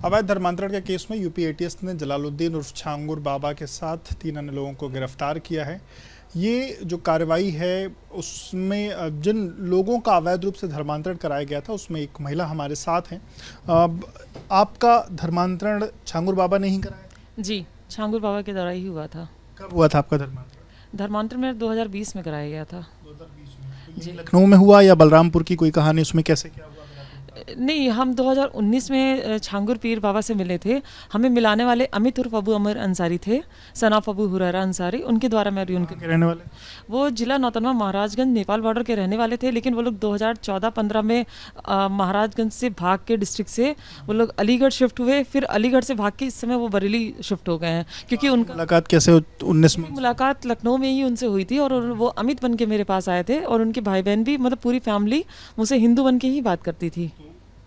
अवैध धर्मांतरण के केस में यूपी एटीएस ने जलालुद्दीन उर्फ छांगुर बाबा के साथ 3 अन्य लोगों को गिरफ्तार किया है। ये जो कार्रवाई है उसमें जिन लोगों का अवैध रूप से धर्मांतरण कराया गया था उसमें एक महिला हमारे साथ हैं। आपका धर्मांतरण छांगुर बाबा ने ही कराया? जी, छांगुर बाबा के द्वारा ही हुआ था। कब हुआ था आपका धर्मांतरण? धर्मांतरण मेरा 2020 में कराया गया था। 2020 में? जी। लखनऊ में हुआ या बलरामपुर की कोई कहानी, उसमें कैसे क्या हुआ? नहीं, हम 2019 में छांगुर पीर बाबा से मिले थे। हमें मिलाने वाले अमित उर्फ अबू अमर अंसारी थे, सन ऑफ अबू हुरैरा अंसारी। उनके द्वारा मैं उनके रहने वाले, वो जिला नौतनवा महाराजगंज नेपाल बॉर्डर के रहने वाले थे, लेकिन वो लोग 2014-15 में महाराजगंज से भाग के डिस्ट्रिक्ट से वो लोग अलीगढ़ शिफ्ट हुए। फिर अलीगढ़ से भाग के इस समय वो बरेली शिफ्ट हो गए हैं, क्योंकि उनका मुलाकात कैसे 19 में? मुलाकात लखनऊ में ही उनसे हुई थी और वो अमित बन के मेरे पास आए थे और उनके भाई बहन भी, मतलब पूरी फैमिली मुझसे हिंदू बन के ही बात करती थी।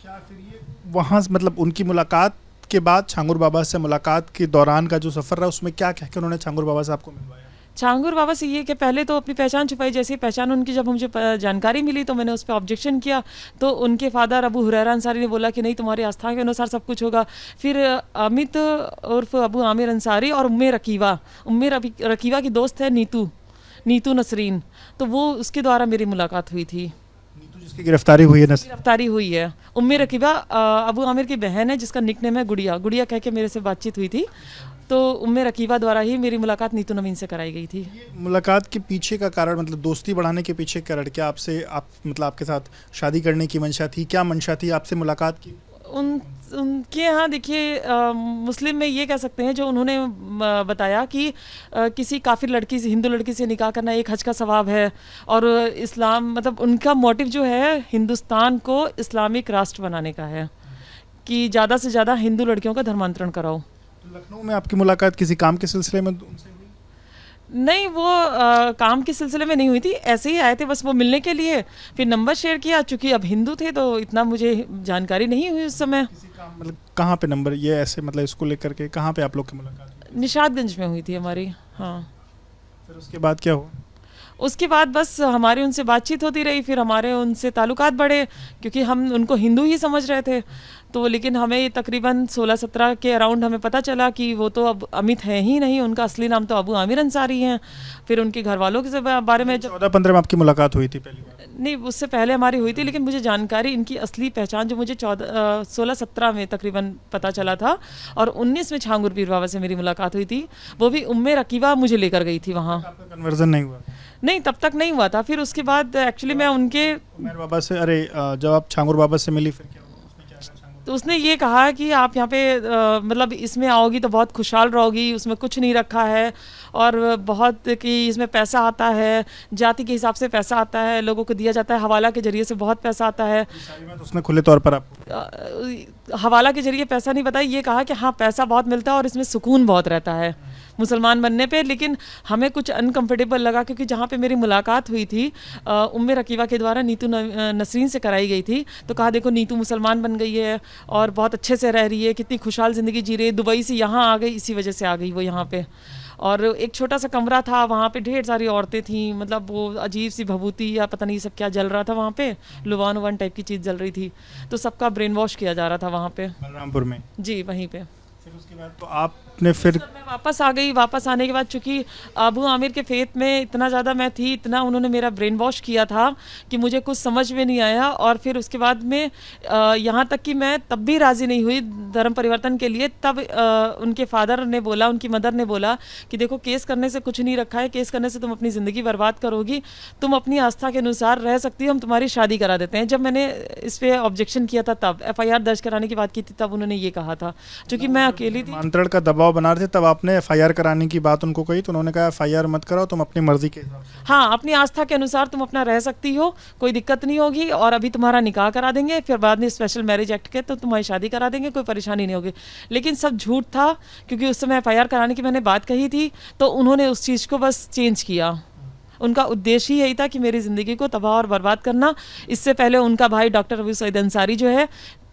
क्या फिर ये वहाँ मतलब उनकी मुलाकात के बाद छांगुर बाबा से मुलाकात के दौरान का जो सफ़र रहा उसमें क्या कह के उन्होंने छांगुर बाबा से आपको मिलवाया? छांगुर बाबा से ये कि पहले तो अपनी पहचान छुपाई। जैसे पहचान उनकी जब मुझे जानकारी मिली तो मैंने उस पर ऑब्जेक्शन किया, तो उनके फादर अबू हुरैरा अंसारी ने बोला कि नहीं, तुम्हारी आस्था के अनुसार सब कुछ होगा। फिर अमित उर्फ अबू आमिर अंसारी और उम्मे रकीवा की दोस्त है नीतू नसरीन, तो वो उसके द्वारा मेरी मुलाकात हुई थी। जिसकी गिरफ्तारी हुई है? गिरफ्तारी हुई है। उम्मे रकीबा अबू आमिर की बहन है, जिसका निकनेम है गुड़िया कह के मेरे से बातचीत हुई थी। तो उम्मे रकीबा द्वारा ही मेरी मुलाकात नीतू नवीन से कराई गई थी। मुलाकात के पीछे का कारण, मतलब दोस्ती बढ़ाने के पीछे कारण क्या? मतलब आपके साथ शादी करने की मंशा थी? क्या मंशा थी आपसे मुलाकात की? उनके यहाँ देखिए, मुस्लिम में ये कह सकते हैं, जो उन्होंने बताया कि किसी काफिर लड़की से, हिंदू लड़की से निकाह करना एक हज का सवाब है। और इस्लाम, मतलब उनका मोटिव जो है हिंदुस्तान को इस्लामिक राष्ट्र बनाने का है, कि ज़्यादा से ज़्यादा हिंदू लड़कियों का धर्मांतरण कराओ। तो लखनऊ में आपकी मुलाकात किसी काम के सिलसिले में उनसे हुई? नहीं, वो काम के सिलसिले में नहीं हुई थी, ऐसे ही आए थे बस वो मिलने के लिए। फिर नंबर शेयर किया, चूंकि अब हिंदू थे तो इतना मुझे जानकारी नहीं हुई उस समय। मतलब कहाँ पे नंबर, ये ऐसे मतलब इसको लेकर के कहाँ पे आप लोग की मुलाकात हुई? निशादगंज में हुई थी हमारी। हाँ। फिर उसके बाद क्या हुआ? उसके बाद बस हमारी उनसे बातचीत होती रही, फिर हमारे उनसे ताल्लुकात बढ़े, क्योंकि हम उनको हिंदू ही समझ रहे थे। तो लेकिन हमें तकरीबन 16-17 के अराउंड हमें पता चला कि वो तो अब अमित हैं ही नहीं, उनका असली नाम तो अबू आमिर अंसारी हैं। फिर उनके घर वालों के बारे में 14-15 में आपकी मुलाकात हुई थी पहली बार? नहीं, उससे पहले हमारी हुई थी, लेकिन मुझे जानकारी, इनकी असली पहचान जो मुझे 16-17 में तकरीबन पता चला था। और 19 में छांगुर पीर बाबा से मेरी मुलाकात हुई थी, वो भी उम्मे रकीबा मुझे लेकर गई थी वहाँ। आपका कन्वर्जन नहीं हुआ? नहीं, तब तक नहीं हुआ था। फिर उसके बाद एक्चुअली मैं उनके उमर बाबा से, अरे जब आप छांगुर बाबा से मिली फिर क्या हुआ? उसने क्या कहा छांगुर? तो उसने ये कहा कि आप यहाँ पे मतलब इसमें आओगी तो बहुत खुशहाल रहोगी, उसमें कुछ नहीं रखा है, और बहुत कि इसमें पैसा आता है, जाति के हिसाब से पैसा आता है, लोगों को दिया जाता है, हवाला के जरिए से बहुत पैसा आता है। सारी बात उसने खुले तौर पर आपको? हवाला के जरिए पैसा नहीं बताया, ये कहा कि हाँ पैसा बहुत मिलता है और इसमें सुकून बहुत रहता है मुसलमान बनने पे। लेकिन हमें कुछ अनकंफर्टेबल लगा, क्योंकि जहाँ पे मेरी मुलाकात हुई थी उम्मे रकीबा के द्वारा नीतू नसरीन से कराई गई थी, तो कहा देखो नीतू मुसलमान बन गई है और बहुत अच्छे से रह रही है, कितनी खुशहाल ज़िंदगी जी रही है, दुबई से यहाँ आ गई, इसी वजह से आ गई वो यहाँ पे। और एक छोटा सा कमरा था, वहाँ पे ढेर सारी औरतें थीं, मतलब वो अजीब सी भभूति या पता नहीं सब क्या जल रहा था वहाँ पे, लुवान उवान टाइप की चीज़ जल रही थी। तो सबका ब्रेन वॉश किया जा रहा था वहाँ पे, बलरामपुर में? जी, वहीं पे। फिर उसके बाद तो आपने फिर? मैं वापस आ गई। वापस आने के बाद चूंकि अबू आमिर के फेथ में इतना ज़्यादा मैं थी, इतना उन्होंने मेरा ब्रेन वॉश किया था कि मुझे कुछ समझ में नहीं आया। और फिर उसके बाद में यहाँ तक कि मैं तब भी राज़ी नहीं हुई धर्म परिवर्तन के लिए। तब उनके फादर ने बोला, उनकी मदर ने बोला कि देखो, केस करने से कुछ नहीं रखा है, केस करने से तुम अपनी ज़िंदगी बर्बाद करोगी, तुम अपनी आस्था के अनुसार रह सकती हो, हम तुम्हारी शादी करा देते हैं। जब मैंने इस पर ऑब्जेक्शन किया था, तब FIR दर्ज कराने की बात की थी, तब उन्होंने ये कहा था, चूँकि मैं अकेली थी। धर्मांतरण का दबाव बना रहे थे, तब आपने FIR कराने की बात उनको कही, तो उन्होंने कहा FIR मत कराओ, तुम अपनी मर्जी के हिसाब से, हाँ, अपनी आस्था के अनुसार तुम अपना रह सकती हो, कोई दिक्कत नहीं होगी, और अभी तुम्हारा निकाह करा देंगे, फिर बाद में स्पेशल मैरिज एक्ट के तो तुम्हारी शादी करा देंगे, कोई परेशानी नहीं होगी। लेकिन सब झूठ था, क्योंकि उस समय FIR कराने की मैंने बात कही थी, तो उन्होंने उस चीज़ को बस चेंज किया। उनका उद्देश्य ही यही था कि मेरी ज़िंदगी को तबाह और बर्बाद करना। इससे पहले उनका भाई डॉक्टर अबू सईद अंसारी जो है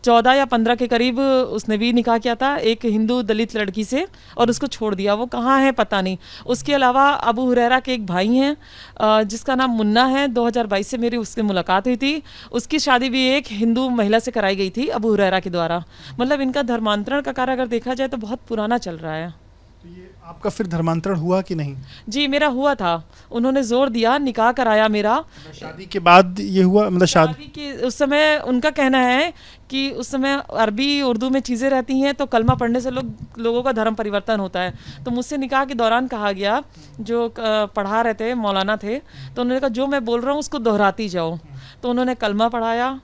14 या 15 के करीब उसने भी निकाह किया था एक हिंदू दलित लड़की से और उसको छोड़ दिया। वो कहाँ है पता नहीं। उसके अलावा अबू हुरैरा के एक भाई हैं जिसका नाम मुन्ना है। 2022 से मेरी उससे मुलाकात हुई थी। उसकी शादी भी एक हिंदू महिला से कराई गई थी अबू हुरैरा के द्वारा। मतलब इनका धर्मांतरण का कार्य अगर देखा जाए तो बहुत पुराना चल रहा है। तो ये आपका फिर धर्मांतरण हुआ कि नहीं? जी मेरा हुआ था। उन्होंने जोर दिया, निकाह कराया मेरा। शादी के बाद ये हुआ, मतलब शादी शादी के उस समय उनका कहना है कि उस समय अरबी उर्दू में चीज़ें रहती हैं तो कलमा पढ़ने से लोगों का धर्म परिवर्तन होता है। तो मुझसे निकाह के दौरान कहा गया, जो पढ़ा रहे थे मौलाना थे, तो उन्होंने कहा जो मैं बोल रहा हूँ उसको दोहराती जाओ। तो उन्होंने कलमा पढ़ाया।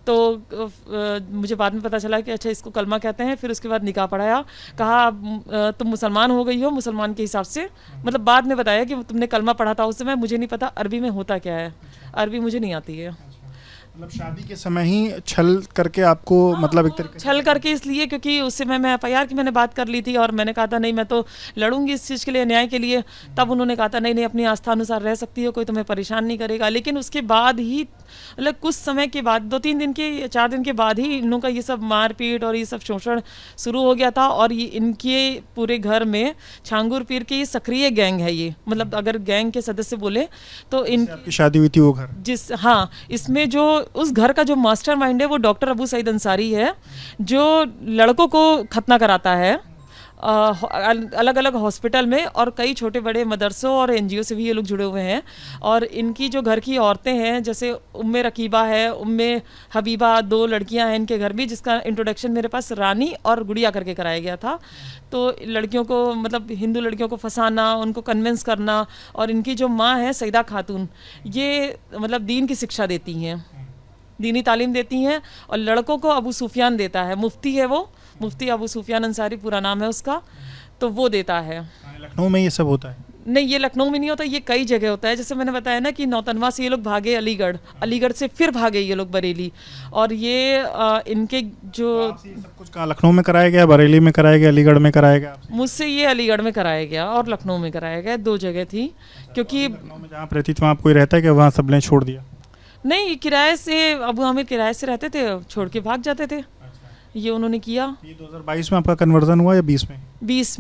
तो मुझे बाद में पता चला कि अच्छा इसको कलमा कहते हैं। फिर उसके बाद निकाह पढ़ाया। कहा तुम मुसलमान हो गई हो, मुसलमान के हिसाब से। मतलब बाद में बताया कि तुमने कलमा पढ़ा था उस समय, मुझे नहीं पता अरबी में होता क्या है। अरबी मुझे नहीं आती है। मतलब शादी के समय ही छल करके आपको, मतलब एक तरीके से छल करके इसलिए क्योंकि उस समय मैं एफआईआर की मैंने बात कर ली थी और मैंने कहा था नहीं मैं तो लड़ूंगी इस चीज़ के लिए, न्याय के लिए। तब उन्होंने कहा था नहीं नहीं अपनी आस्था अनुसार रह सकती हो, कोई तुम्हें परेशान नहीं करेगा। लेकिन उसके बाद ही मतलब कुछ समय के बाद 2-3 दिन के 4 दिन के बाद ही इन लोगों का ये सब मारपीट और ये सब शोषण शुरू हो गया था। और ये इनके पूरे घर में छांगुर पीर की सक्रिय गैंग है ये। मतलब अगर गैंग के सदस्य बोले तो इन आपकी शादी हुई थी वो घर? हाँ, इसमें जो उस घर का जो मास्टरमाइंड है वो डॉक्टर अबू सईद अंसारी है, जो लड़कों को खतना कराता है अलग अलग हॉस्पिटल में। और कई छोटे बड़े मदरसों और एनजीओ से भी ये लोग जुड़े हुए हैं। और इनकी जो घर की औरतें हैं, जैसे उम्मे रकीबा है, उम्मे हबीबा, 2 लड़कियां हैं इनके घर भी, जिसका इंट्रोडक्शन मेरे पास रानी और गुड़िया करके कराया गया था। तो लड़कियों को मतलब हिंदू लड़कियों को फंसाना, उनको कन्विंस करना। और इनकी जो माँ है सईदा खातून, ये मतलब दीन की शिक्षा देती हैं, दीनी तालीम देती हैं। और लड़कों को अबू सुफियान देता है, मुफ्ती है वो, मुफ्ती अबू सुफियान अंसारी पूरा नाम है उसका। तो वो देता है। लखनऊ में ये सब होता है? नहीं, ये लखनऊ में नहीं होता, ये कई जगह होता है। जैसे मैंने बताया ना कि नौतनवा से ये लोग भागे अलीगढ़, अलीगढ़ से फिर भागे ये लोग बरेली। और ये इनके जो ये सब कुछ कहाँ, लखनऊ में कराया गया, बरेली में कराया गया, अलीगढ़ में कराया गया? मुझसे ये अलीगढ़ में कराया गया और लखनऊ में कराया गया, 2 जगह थी। क्योंकि लखनऊ में जहाँ रहती थी वहाँ कोई रहता है कि वहाँ सब ने छोड़ दिया? नहीं, किराए से अबू आमिर किराए से रहते थे, छोड़ के भाग जाते थे। ये उन्होंने किया। ये 2022 में आपका कन्वर्जन हुआ या 20 में? 20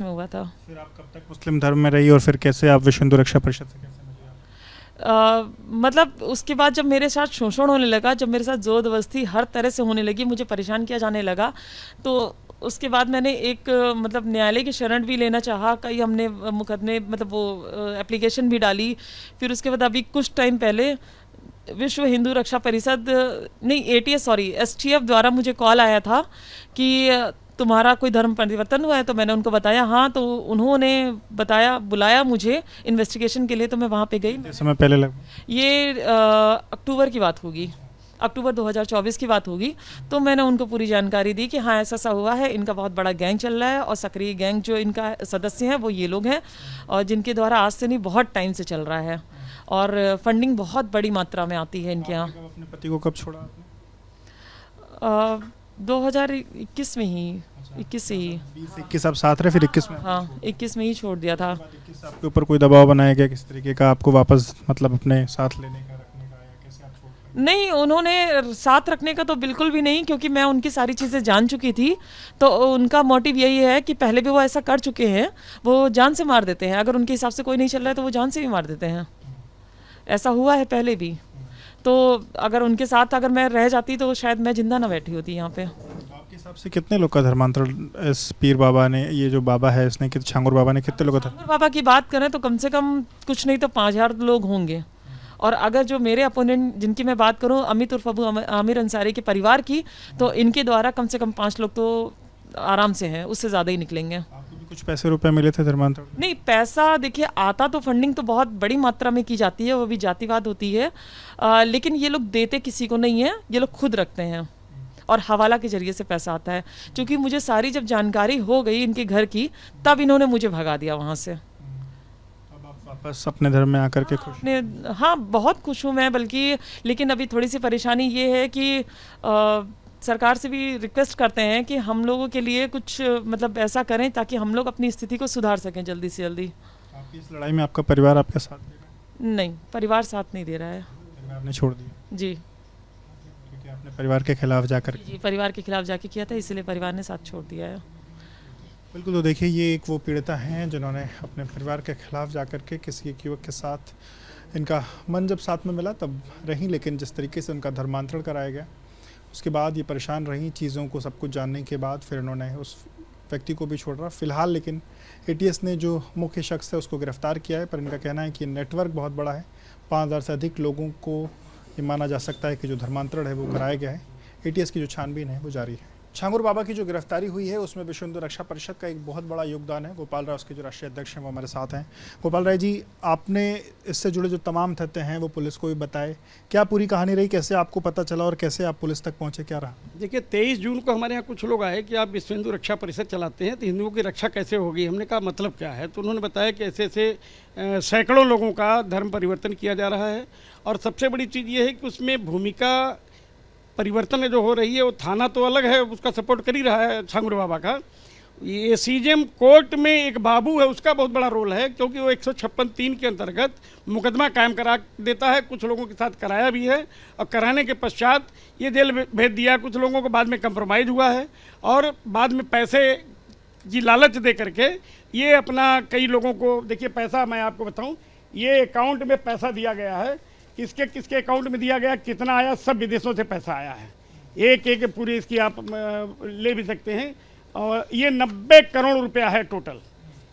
में हुआ था। फिर आप कब तक मुस्लिम धर्म में रही और फिर कैसे आप विश्व हिंदू रक्षा परिषद से कैसे मिली आप? मतलब उसके बाद जब मेरे साथ शोषण होने लगा, जब मेरे साथ जोर जबरदस्ती हर तरह से होने लगी, मुझे परेशान किया जाने लगा, तो उसके बाद मैंने एक मतलब न्यायालय की शरण भी लेना चाहा। कई हमने मुकदमे मतलब वो एप्लीकेशन भी डाली। फिर उसके बाद अभी कुछ टाइम पहले विश्व हिंदू रक्षा परिषद नहीं एटीएस सॉरी एसटीएफ द्वारा मुझे कॉल आया था कि तुम्हारा कोई धर्म परिवर्तन हुआ है। तो मैंने उनको बताया हाँ। तो उन्होंने बताया, बुलाया मुझे इन्वेस्टिगेशन के लिए। तो मैं वहाँ पे गई। समय पहले ये अक्टूबर की बात होगी, अक्टूबर 2024 की बात होगी। तो मैंने उनको पूरी जानकारी दी कि हाँ ऐसा हुआ है, इनका बहुत बड़ा गैंग चल रहा है और सक्रिय गैंग जो इनका सदस्य हैं वो ये लोग हैं, और जिनके द्वारा आज से नहीं बहुत टाइम से चल रहा है। और फंडिंग बहुत बड़ी मात्रा में आती है इनके यहाँ। अपने पति को कब छोड़ा आपने? 2021 में ही, 21 से ही। 20-21 आप साथ रहे, फिर 21 में? हाँ, 21 में ही छोड़ दिया था। 21 आपके ऊपर कोई दबाव बनाया गया किस तरीके का, आपको वापस मतलब अपने साथ लेने का, रखने का, या कैसे आप छोड़? नहीं, उन्होंने साथ रखने का तो बिल्कुल भी नहीं, क्योंकि मैं उनकी सारी चीज़ें जान चुकी थी। तो उनका मोटिव यही है कि पहले भी वो ऐसा कर चुके हैं, वो जान से मार देते हैं। अगर उनके हिसाब से कोई नहीं चल रहा है तो वो जान से भी मार देते हैं। ऐसा हुआ है पहले भी। तो अगर उनके साथ अगर मैं रह जाती तो शायद मैं जिंदा ना बैठी होती यहाँ पे। आपके हिसाब से कितने लोग का धर्मांतरण इस पीर बाबा ने, ये जो बाबा है इसने, छांगुर बाबा ने कितने लोग? छांगुर बाबा की बात करें तो कम से कम कुछ नहीं तो 5000 लोग होंगे। और अगर जो मेरे अपोनेंट जिनकी मैं बात करूँ अमित उर्फ अबू आमिर अंसारी के परिवार की, तो इनके द्वारा कम से कम 5 लोग तो आराम से हैं, उससे ज़्यादा ही निकलेंगे। कुछ पैसे रुपए मिले थे धर्मांतरण? नहीं, पैसा देखिए आता तो फंडिंग तो बहुत बड़ी मात्रा में की जाती है, वो भी जातिवाद होती है। लेकिन ये लोग देते किसी को नहीं है, ये लोग खुद रखते हैं और हवाला के जरिए से पैसा आता है। क्योंकि मुझे सारी जब जानकारी हो गई इनके घर की, तब इन्होंने मुझे भगा दिया वहाँ से। अब आप वापस अपने धर्म में आकर के खुश? हाँ, बहुत खुश हूँ मैं बल्कि। लेकिन अभी थोड़ी सी परेशानी ये है कि सरकार से भी रिक्वेस्ट करते हैं कि हम लोगों के लिए कुछ मतलब ऐसा करें ताकि हम लोग अपनी स्थिति को सुधार सकें जल्दी से जल्दी। आपकी इस लड़ाई में आपका परिवार आपका साथ दे रहा है? नहीं, परिवार साथ नहीं दे रहा है। परिवार ने छोड़ दिया? जी। क्योंकि आपने अपने परिवार के खिलाफ जाकर? जी, परिवार के खिलाफ जाके किया था, इसलिए परिवार ने साथ छोड़ दिया है। बिल्कुल, तो देखिए ये एक वो पीड़िता हैं जिन्होंने अपने परिवार के खिलाफ जाकर के किसी एक युवक के साथ, इनका मन जब साथ में मिला तब रहीं, लेकिन जिस तरीके से उनका धर्मांतरण कराया गया उसके बाद ये परेशान रहीं। चीज़ों को सब कुछ जानने के बाद फिर इन्होंने उस व्यक्ति को भी छोड़ा फिलहाल, लेकिन एटीएस ने जो मुख्य शख्स है उसको गिरफ्तार किया है। पर इनका कहना है कि नेटवर्क बहुत बड़ा है, 5000 से अधिक लोगों को ये माना जा सकता है कि जो धर्मांतरण है वो कराया गया है। एटीएस की जो छानबीन है वो जारी है। छांगुर बाबा की जो गिरफ्तारी हुई है उसमें विश्व हिंदू रक्षा परिषद का एक बहुत बड़ा योगदान है। गोपाल राय उसके जो राष्ट्रीय अध्यक्ष हैं वो हमारे साथ हैं। गोपाल राय जी, आपने इससे जुड़े जो तमाम तथ्य हैं वो पुलिस को भी बताए, क्या पूरी कहानी रही, कैसे आपको पता चला और कैसे आप पुलिस तक पहुंचे, क्या रहा? देखिए 23 जून को हमारे यहाँ कुछ लोग आए कि आप विश्व हिंदू रक्षा परिषद चलाते हैं तो हिंदुओं की रक्षा कैसे होगी। हमने कहा मतलब क्या है, तो उन्होंने बताया कि ऐसे ऐसे सैकड़ों लोगों का धर्म परिवर्तन किया जा रहा है और सबसे बड़ी चीज़ ये है कि उसमें भूमिका परिवर्तन जो हो रही है वो थाना तो अलग है, उसका सपोर्ट कर ही रहा है छांगुर बाबा का। ये सीजेएम कोर्ट में एक बाबू है उसका बहुत बड़ा रोल है, क्योंकि वो 156(3) के अंतर्गत मुकदमा कायम करा देता है। कुछ लोगों के साथ कराया भी है और कराने के पश्चात ये जेल भेज दिया। कुछ लोगों को बाद में कंप्रोमाइज़ हुआ है और बाद में पैसे की लालच दे करके ये अपना कई लोगों को, देखिए पैसा मैं आपको बताऊं, ये अकाउंट में पैसा दिया गया है, किसके किसके अकाउंट में दिया गया, कितना आया, सब विदेशों से पैसा आया है। एक एक पूरी इसकी आप ले भी सकते हैं और ये 90 करोड़ रुपया है टोटल,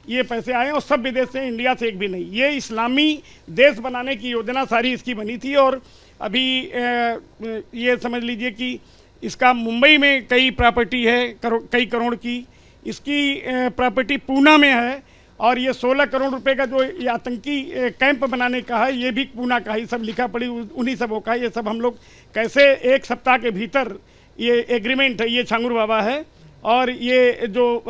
ये पैसे आए और सब विदेश से, इंडिया से एक भी नहीं। ये इस्लामी देश बनाने की योजना सारी इसकी बनी थी और अभी ये समझ लीजिए कि इसका मुंबई में कई प्रॉपर्टी है, कई करोड़ की, इसकी प्रॉपर्टी पूना में है और ये 16 करोड़ रुपए का जो ये आतंकी कैंप बनाने का है ये भी पूना का ही, सब लिखा पड़ी उन्हीं सबों का। ये सब हम लोग कैसे एक सप्ताह के भीतर ये एग्रीमेंट है, ये छांगुर बाबा है और ये जो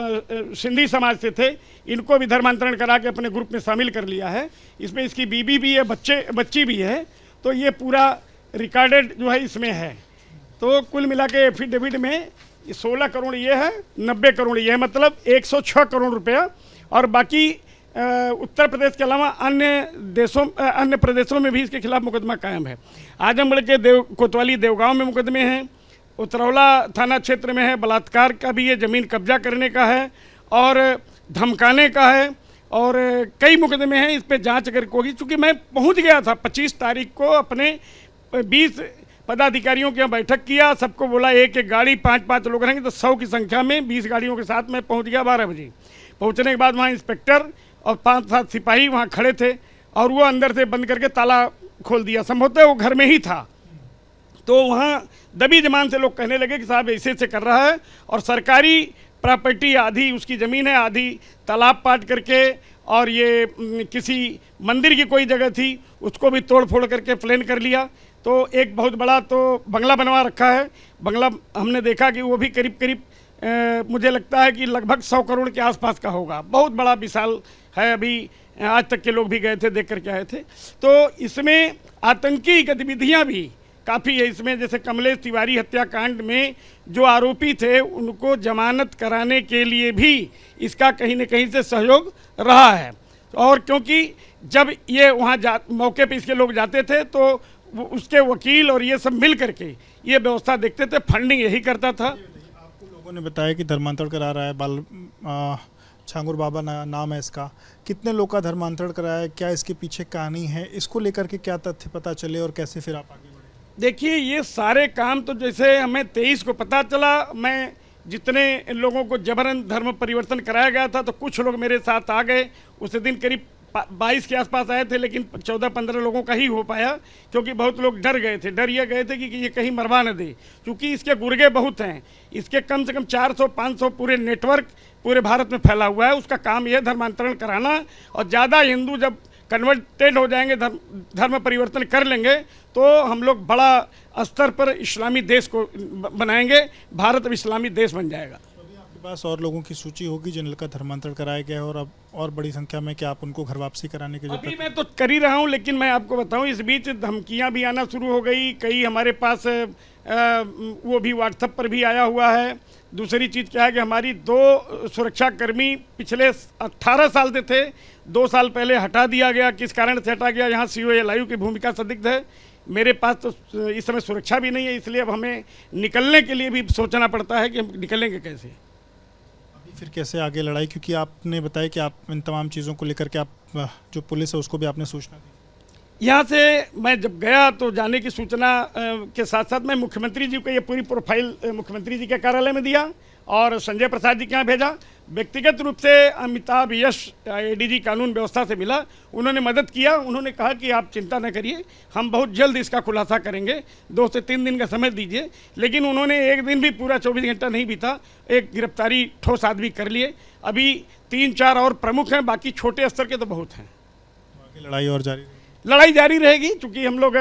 सिंधी समाज से थे इनको भी धर्मांतरण करा के अपने ग्रुप में शामिल कर लिया है। इसमें इसकी बीबी भी है, बच्ची भी है, तो ये पूरा रिकॉर्डेड जो है इसमें है। तो कुल मिला के एफिडेविट में 16 करोड़ ये है, 90 करोड़ ये है, मतलब 106 करोड़ रुपया। और बाकी उत्तर प्रदेश के अलावा अन्य प्रदेशों में भी इसके खिलाफ मुकदमा कायम है। आजमगढ़ के कोतवाली देवगांव में मुकदमे हैं, उतरौला थाना क्षेत्र में है, बलात्कार का भी है, ज़मीन कब्जा करने का है और धमकाने का है और कई मुकदमे हैं। इस पर जांच अगर होगी, चूँकि मैं पहुंच गया था 25 तारीख को, अपने 20 पदाधिकारियों के यहाँ बैठक किया, सबको बोला एक एक गाड़ी 5-5 लोग रहेंगे, तो 100 की संख्या में 20 गाड़ियों के साथ मैं पहुँच गया 12 बजे। पहुंचने के बाद वहाँ इंस्पेक्टर और 5-7 सिपाही वहाँ खड़े थे और वो अंदर से बंद करके ताला खोल दिया, संभवतः वो घर में ही था। तो वहाँ दबी जमान से लोग कहने लगे कि साहब ऐसे ऐसे कर रहा है और सरकारी प्रॉपर्टी आधी उसकी ज़मीन है, आधी तालाब पाट करके, और ये किसी मंदिर की कोई जगह थी उसको भी तोड़ फोड़ करके प्लान कर लिया। तो एक बहुत बड़ा तो बंगला बनवा रखा है। बंगला हमने देखा कि वो भी करीब करीब मुझे लगता है कि लगभग 100 करोड़ के आसपास का होगा, बहुत बड़ा विशाल है। अभी आज तक के लोग भी गए थे, देख करके आए थे। तो इसमें आतंकी गतिविधियां भी काफ़ी है इसमें। जैसे कमलेश तिवारी हत्याकांड में जो आरोपी थे उनको जमानत कराने के लिए भी इसका कहीं न कहीं से सहयोग रहा है। और क्योंकि जब ये वहाँ मौके पे इसके लोग जाते थे तो उसके वकील और ये सब मिल करके ये व्यवस्था देखते थे, फंडिंग यही करता था। लोगों ने बताया कि धर्मांतरण करा रहा है, छांगुर बाबा नाम है इसका। कितने लोग का धर्मांतरण कराया है, क्या इसके पीछे कहानी है, इसको लेकर के क्या तथ्य पता चले और कैसे फिर आप आगे बढ़े? देखिए ये सारे काम तो जैसे हमें 23 को पता चला, मैं जितने लोगों को जबरन धर्म परिवर्तन कराया गया था तो कुछ लोग मेरे साथ आ गए। उस दिन करीब 22 के आसपास आए थे, लेकिन 14-15 लोगों का ही हो पाया, क्योंकि बहुत लोग डर गए थे। डर ये गए थे कि ये कहीं मरवा न दे, क्योंकि इसके गुर्गे बहुत हैं। इसके कम से कम 400-500 पूरे नेटवर्क पूरे भारत में फैला हुआ है। उसका काम यह धर्मांतरण कराना, और ज़्यादा हिंदू जब कन्वर्टेड हो जाएंगे, धर्म परिवर्तन कर लेंगे, तो हम लोग बड़ा स्तर पर इस्लामी देश को बनाएंगे। भारत अब इस्लामी देश बन जाएगा। पास और लोगों की सूची होगी जिनका धर्मांतरण कराया गया है और अब और बड़ी संख्या में क्या आप उनको घर वापसी कराने के लिए? अभी मैं तो कर ही रहा हूं, लेकिन मैं आपको बताऊं इस बीच धमकियां भी आना शुरू हो गई। कई हमारे पास वो भी व्हाट्सएप पर भी आया हुआ है। दूसरी चीज़ क्या है कि हमारी 2 सुरक्षाकर्मी पिछले 18 साल से थे, 2 साल पहले हटा दिया गया। किस कारण से हटा गया, यहाँ COALIU की भूमिका संदिग्ध है। मेरे पास तो इस समय सुरक्षा भी नहीं है, इसलिए अब हमें निकलने के लिए भी सोचना पड़ता है कि हम निकलेंगे कैसे। अभी फिर कैसे आगे लड़ाई, क्योंकि आपने बताया कि आप इन तमाम चीज़ों को लेकर के आप जो पुलिस है उसको भी आपने सूचना दी। यहाँ से मैं जब गया तो जाने की सूचना के साथ साथ मैं मुख्यमंत्री जी को ये पूरी प्रोफाइल मुख्यमंत्री जी के कार्यालय में दिया और संजय प्रसाद जी के यहाँ भेजा। व्यक्तिगत रूप से अमिताभ यश एडीजी कानून व्यवस्था से मिला, उन्होंने मदद किया। उन्होंने कहा कि आप चिंता न करिए, हम बहुत जल्द इसका खुलासा करेंगे, 2 से 3 दिन का समय दीजिए। लेकिन उन्होंने एक दिन भी पूरा 24 घंटा नहीं बीता, एक गिरफ्तारी ठोस आदमी कर लिए। अभी 3-4 और प्रमुख हैं, बाकी छोटे स्तर के तो बहुत हैं। आगे लड़ाई और जारी रहेगी। लड़ाई जारी रहेगी, क्योंकि हम लोग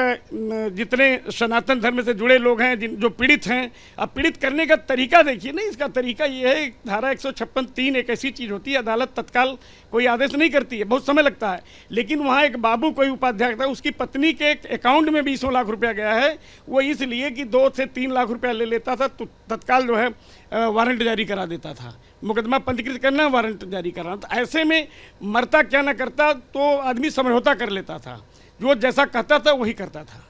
जितने सनातन धर्म से जुड़े लोग हैं, जो पीड़ित हैं, अब पीड़ित करने का तरीका देखिए ना। इसका तरीका ये है, धारा 156(3) एक ऐसी चीज़ होती है, अदालत तत्काल कोई आदेश नहीं करती है, बहुत समय लगता है। लेकिन वहाँ एक बाबू कोई उपाध्याय था, उसकी पत्नी के एक अकाउंट में 20 लाख रुपया गया है, वो इसलिए कि 2 से 3 लाख रुपया ले लेता था तो तत्काल जो है वारंट जारी करा देता था। मुकदमा पंजीकृत करना, वारंट जारी कराना। तो ऐसे में मरता क्या ना करता तो आदमी समझौता कर लेता था, जो जैसा कहता था वही करता था।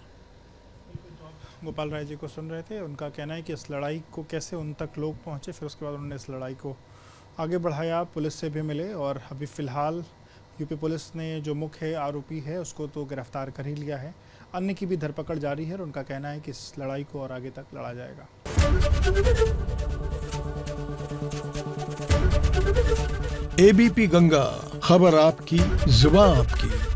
गोपाल राय जी को सुन रहे थे, उनका कहना है कि इस लड़ाई को कैसे उन तक लोग पहुंचे, फिर उसके बाद उन्होंने इस लड़ाई को आगे बढ़ाया, पुलिस से भी मिले और अभी फ़िलहाल यूपी पुलिस ने जो मुख्य आरोपी है उसको तो गिरफ्तार कर ही लिया है, अन्य की भी धरपकड़ जारी है और उनका कहना है कि इस लड़ाई को और आगे तक लड़ा जाएगा। एबीपी गंगा, खबर आपकी, जुबान आपकी।